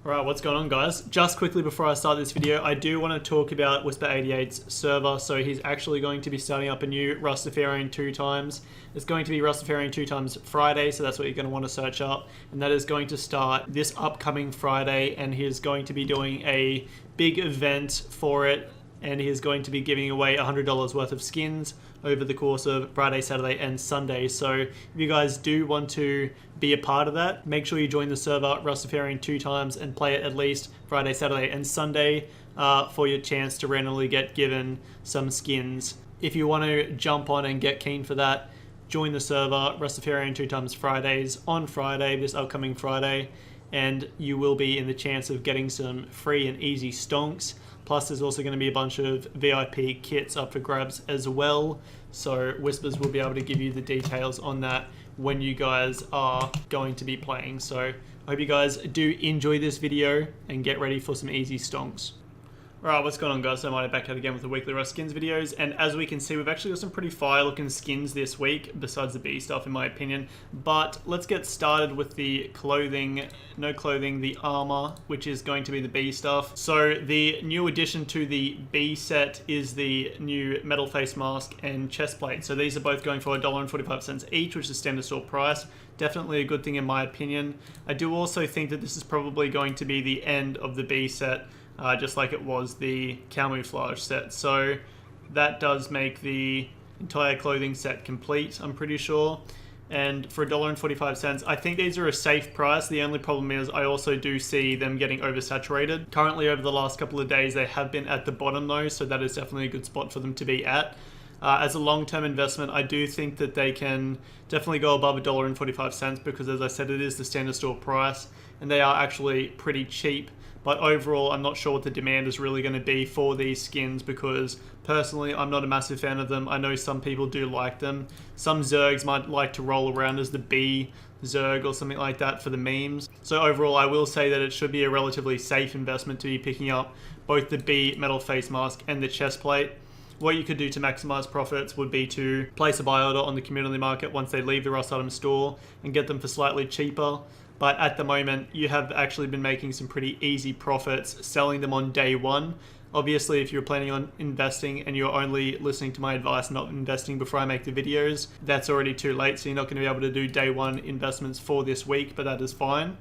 Alright, what's going on, guys? Just quickly before I start this video, I do want to talk about Whisper88's server. So he's actually going to be starting up a new Rastafarian 2 times. It's going to be Rastafarian 2 times Friday, so that's what you're going to want to search up. And that is going to start this upcoming Friday, and he is going to be doing a big event for it. And he is going to be giving away $100 worth of skins over the course of Friday, Saturday, and Sunday. So if you guys do want to be a part of that, make sure you join the server Rastafarian 2 times and play it at least Friday, Saturday, and Sunday for your chance to randomly get given some skins. If you want to jump on and get keen for that, join the server Rastafarian 2 times Fridays on Friday, this upcoming Friday, and you will be in the chance of getting some free and easy stonks. Plus, there's also going to be a bunch of VIP kits up for grabs as well. So Whispers will be able to give you the details on that when you guys are going to be playing. So I hope you guys do enjoy this video and get ready for some easy stonks. Alright, what's going on, guys? So I'm back out again with the weekly Rust skins videos, and as we can see, we've actually got some pretty fire looking skins this week, besides the B stuff in my opinion. But let's get started with the clothing, the armor, which is going to be the B stuff. So the new addition to the B set is the new metal face mask and chest plate. So these are both going for $1.45 each, which is standard store price. Definitely a good thing in my opinion. I do also think that this is probably going to be the end of the B set, just like it was the camouflage set. So that does make the entire clothing set complete, I'm pretty sure. And for $1.45, I think these are a safe price. The only problem is I also do see them getting oversaturated. Currently, over the last couple of days, they have been at the bottom though, so that is definitely a good spot for them to be at. As a long-term investment, I do think that they can definitely go above $1.45 because, as I said, it is the standard store price and they are actually pretty cheap. But overall, I'm not sure what the demand is really going to be for these skins because personally, I'm not a massive fan of them. I know some people do like them. Some Zergs might like to roll around as the B Zerg or something like that for the memes. So overall, I will say that it should be a relatively safe investment to be picking up both the B metal face mask and the chest plate. What you could do to maximize profits would be to place a buy order on the community market once they leave the Rust item store and get them for slightly cheaper. But at the moment, you have actually been making some pretty easy profits selling them on day one. Obviously, if you're planning on investing and you're only listening to my advice, not investing before I make the videos, that's already too late. So you're not going to be able to do day one investments for this week, but that is fine.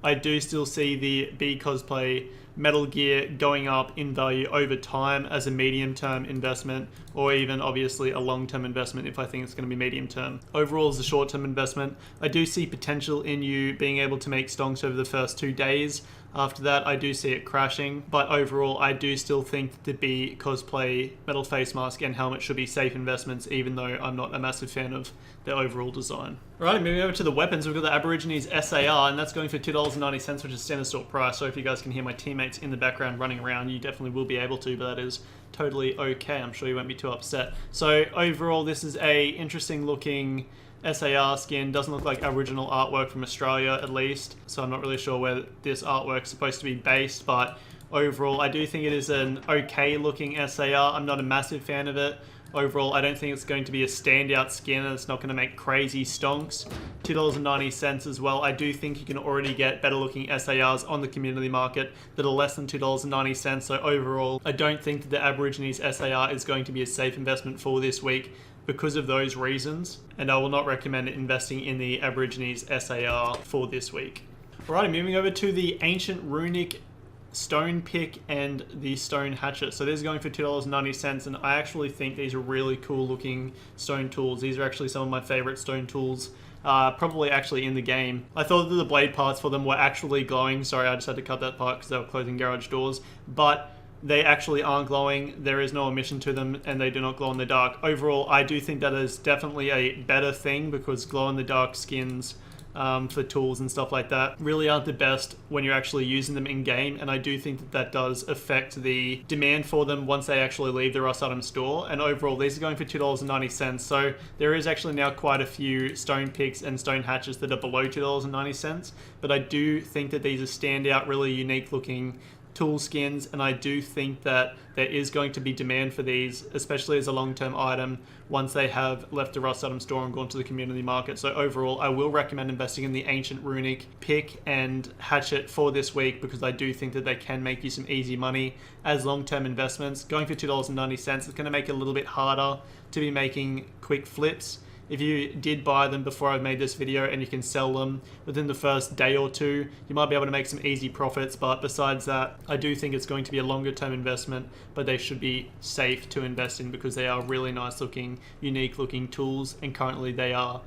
I do still see the B Cosplay metal gear going up in value over time as a medium-term investment, or even obviously a long-term investment if I think it's going to be medium-term. Overall, as a short-term investment, I do see potential in you being able to make stonks over the first 2 days. After that, I do see it crashing, but overall, I do still think the B Cosplay metal face mask and helmet should be safe investments, even though I'm not a massive fan of the overall design. Alright, moving over to the weapons, we've got the Aborigines SAR, and that's going for $2.90, which is standard store price. So if you guys can hear my teammates in the background running around, you definitely will be able to, but that is totally okay. I'm sure you won't be too upset. So overall, this is a interesting looking SAR skin. Doesn't look like Aboriginal artwork from Australia, at least, so I'm not really sure where this artwork's supposed to be based, but overall I do think it is an okay looking SAR. I'm not a massive fan of it. Overall, I don't think it's going to be a standout skin and it's not going to make crazy stonks. $2.90 as well. I do think you can already get better looking SARs on the community market that are less than $2.90, so overall I don't think that the Aborigines SAR is going to be a safe investment for this week because of those reasons, and I will not recommend investing in the Aborigines SAR for this week. Alright, moving over to the Ancient Runic Stone Pick and the Stone Hatchet. So these are going for $2.90, and I actually think these are really cool looking stone tools. These are actually some of my favorite stone tools, probably actually in the game. I thought that the blade parts for them were actually glowing. Sorry, I just had to cut that part because they were closing garage doors, but they actually aren't glowing. There is no emission to them and they do not glow in the dark. Overall, I do think that is definitely a better thing because glow in the dark skins for tools and stuff like that really aren't the best when you're actually using them in game, and I do think that that does affect the demand for them once they actually leave the Rust item store. And overall, these are going for $2.90, so there is actually now quite a few stone picks and stone hatchets that are below $2.90, but I do think that these are standout, really unique looking tool skins, and I do think that there is going to be demand for these, especially as a long-term item once they have left the Rust Item store and gone to the community market. So overall, I will recommend investing in the Ancient Runic pick and Hatchet for this week, because I do think that they can make you some easy money as long-term investments. Going for $2.90, it's going to make it a little bit harder to be making quick flips. If you did buy them before I've made this video and you can sell them within the first day or two, you might be able to make some easy profits. But besides that, I do think it's going to be a longer term investment, but they should be safe to invest in because they are really nice looking, unique looking tools, and currently they are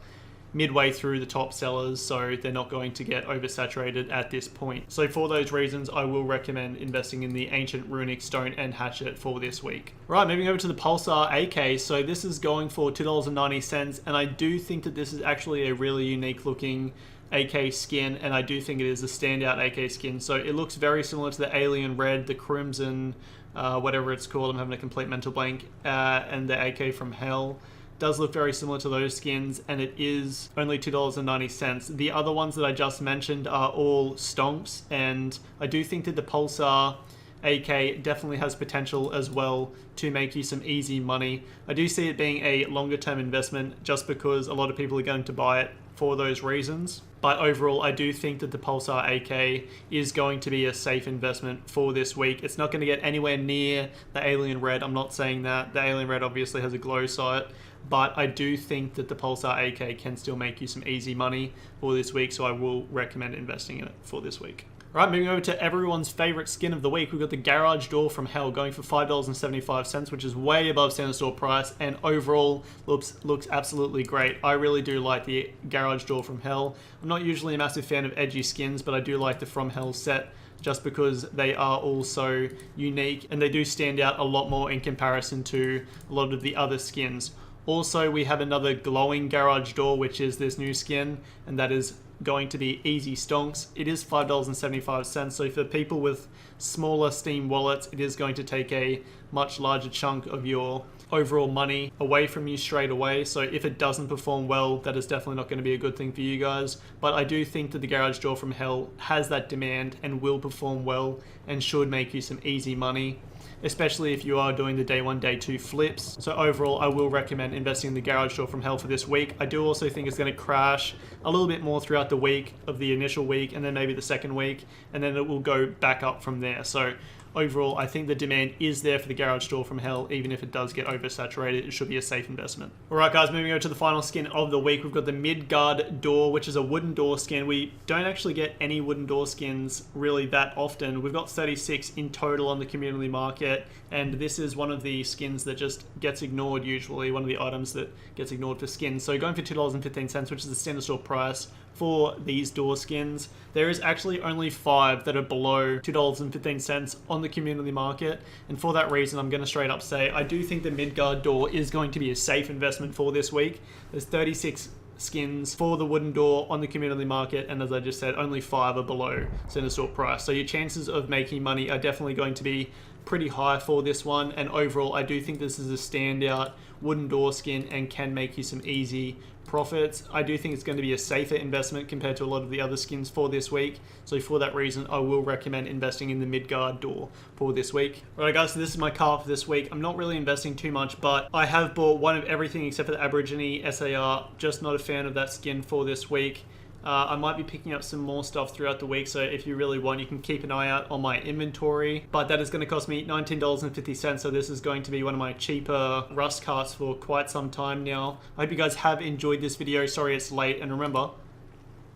midway through the top sellers, so they're not going to get oversaturated at this point. So for those reasons, I will recommend investing in the Ancient Runic Stone and Hatchet for this week. Right, moving over to the Pulsar AK. So this is going for $2.90, and I do think that this is actually a really unique looking AK skin, and I do think it is a standout AK skin. So it looks very similar to the Alien Red, the Crimson, whatever it's called, I'm having a complete mental blank, and the AK from Hell. Does look very similar to those skins, and it is only $2.90. The other ones that I just mentioned are all stonks, and I do think that the Pulsar AK definitely has potential as well to make you some easy money. I do see it being a longer term investment just because a lot of people are going to buy it for those reasons. But overall, I do think that the Pulsar AK is going to be a safe investment for this week. It's not going to get anywhere near the Alien Red. I'm not saying that. The Alien Red obviously has a glow sight, but I do think that the Pulsar AK can still make you some easy money for this week, so I will recommend investing in it for this week. Right, moving over to everyone's favorite skin of the week, we've got the Garage Door from Hell going for $5.75, which is way above standard store price, and overall looks absolutely great. I really do like the Garage Door from Hell. I'm not usually a massive fan of edgy skins, but I do like the From Hell set just because they are all so unique and they do stand out a lot more in comparison to a lot of the other skins. Also, we have another glowing Garage Door, which is this new skin, and that is going to be Easy Stonks. It is $5.75, so for people with smaller Steam wallets, it is going to take a much larger chunk of your overall money away from you straight away. So if it doesn't perform well, that is definitely not going to be a good thing for you guys. But I do think that the Garage Door from Hell has that demand and will perform well and should make you some easy money, especially if you are doing the day 1, day 2 flips. So overall, I will recommend investing in the Garage Door from Hell for this week. I do also think it's going to crash a little bit more throughout the week of the initial week, and then maybe the second week, and then it will go back up from there. So overall, I think the demand is there for the Garage Door from Hell. Even if it does get oversaturated, it should be a safe investment. Alright guys, moving over to the final skin of the week, we've got the Midgard Door, which is a wooden door skin. We don't actually get any wooden door skins really that often. We've got 36 in total on the community market, and this is one of the skins that just gets ignored usually, one of the items that gets ignored for skins. So going for $2.15, which is the standard store price for these door skins. There is actually only 5 that are below $2.15 on the community market, and for that reason I'm going to straight up say I do think the Midgard Door is going to be a safe investment for this week. There's 36 skins for the wooden door on the community market, and as I just said, only 5 are below center store price, so your chances of making money are definitely going to be pretty high for this one. And overall, I do think this is a standout wooden door skin and can make you some easy profits. I do think it's going to be a safer investment compared to a lot of the other skins for this week, so for that reason I will recommend investing in the Midgard Door for this week. Alright guys, so this is my card for this week. I'm not really investing too much, but I have bought one of everything except for the Aborigene SAR. Just not a fan of that skin for this week. I might be picking up some more stuff throughout the week, so if you really want, you can keep an eye out on my inventory. But that is going to cost me $19.50, so this is going to be one of my cheaper Rust carts for quite some time now. I hope you guys have enjoyed this video. Sorry it's late, and remember,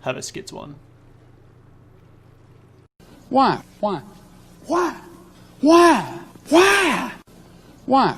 have a skits one. Why? Why? Why? Why? Why? Why?